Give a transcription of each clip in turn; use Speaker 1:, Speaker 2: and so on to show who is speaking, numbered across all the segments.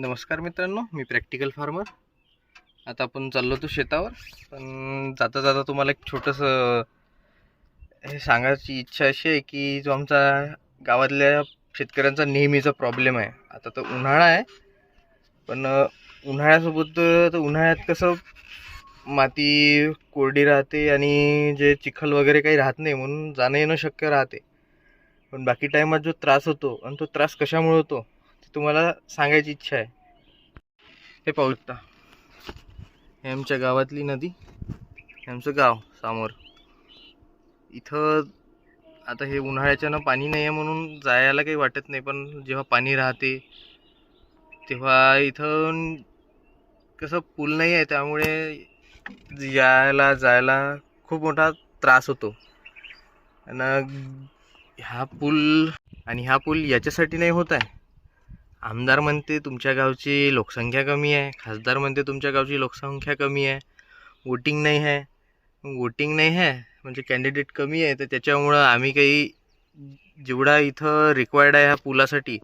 Speaker 1: नमस्कार मित्रांनो, मी practical farmer. आता आपण चाललो तो शेतावर. पण जाता जाता तुम्हाला एक छोटंसं हे सांगायची इच्छा अशी आहे की जो आमचा गावातल्या शेतकऱ्यांचा नेहमीचा प्रॉब्लेम आहे. आता तर उन्हाळा आहे, पण उन्हाळ्यासोबत तर उन्हाळ्यात कसं माती कोरडी राहते आणि जे चिखल वगैरे काही राहत नाही, म्हणून जाणं येणं शक्य राहते. पण बाकी टायमात जो त्रास होतो, आणि तो त्रास कशामुळे होतो ते तुम्हाला सांगायची इच्छा आहे. हे पाहू शकता, हे आमच्या गावातली नदी, हे आमचं गाव समोर. इथं आता हे उन्हाळ्याच्यानं पाणी नाही आहे म्हणून जायला काही वाटत नाही, पण जेव्हा पाणी राहते तेव्हा इथं कसं पूल नाही आहे, त्यामुळे यायला जायला खूप मोठा त्रास होतो. आणि हा पूल याच्यासाठी नाही होत आहे. आमदार म्हणते तुमच्या गावची लोकसंख्या कमी आहे, खासदार म्हणते तुमच्या गावची लोकसंख्या कमी आहे, वोटिंग नाही आहे. वोटिंग नाही आहे म्हणजे कॅन्डिडेट कमी आहे, तर त्याच्यामुळं आम्ही काही जेवढा इथं रिक्वायर्ड आहे ह्या पुलासाठी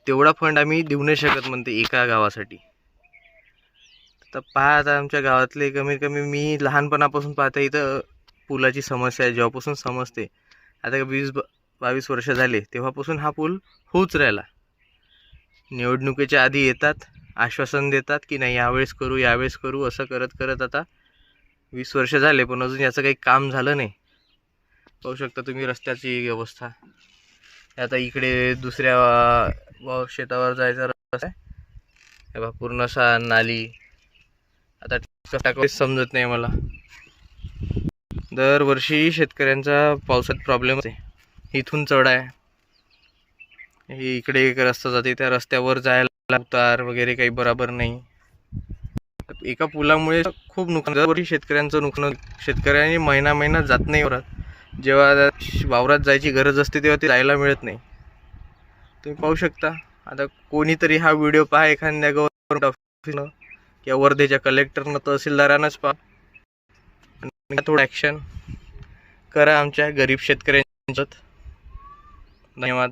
Speaker 1: तेवढा फंड आम्ही देऊ नाही शकत म्हणते एका गावासाठी. तर पहा, आता आमच्या गावातले कमीत कमी मी लहानपणापासून पाहते इथं पुलाची समस्या आहे. जेव्हापासून समजते, आता 20-22 वर्ष झाले, तेव्हापासून हा पूल होऊच राहिला. निवडणुकीच्या आधी येतात, आश्वासन देतात की नाही यावेळेस करू, असं करत करत आता 20 वर्ष झाले, पण अजून याचं काही काम झालं नाही. पाहू शकता तुम्ही रस्त्याची व्यवस्था. आता इकडे दुसऱ्या शेतावर जायचा रस्ता आहे, पूर्ण असा नाली. आता टाकायचं समजत नाही मला. दरवर्षी शेतकऱ्यांचा पावसात प्रॉब्लेम आहे. इथून चढ आहे, हे इकडे एक रस्ता जाते, त्या रस्त्यावर जायला उतार वगैरे काही बरोबर नाही. एका पुलामुळे खूप नुकसान, दरवर्षी शेतकऱ्यांचं नुकसान. शेतकऱ्यांनी महिना जात नाही वावरात. जेव्हा वावरात जायची गरज असते तेव्हा ते जायला मिळत नाही. तुम्ही पाहू शकता. आता कोणीतरी हा व्हिडिओ पहा, एखाद्या गव्हर्नमेंट ऑफिसनं किंवा वर्धेच्या कलेक्टरनं, तहसीलदारानंच पहा, थोडं ॲक्शन करा आमच्या गरीब शेतकऱ्यांच्यात. धन्यवाद.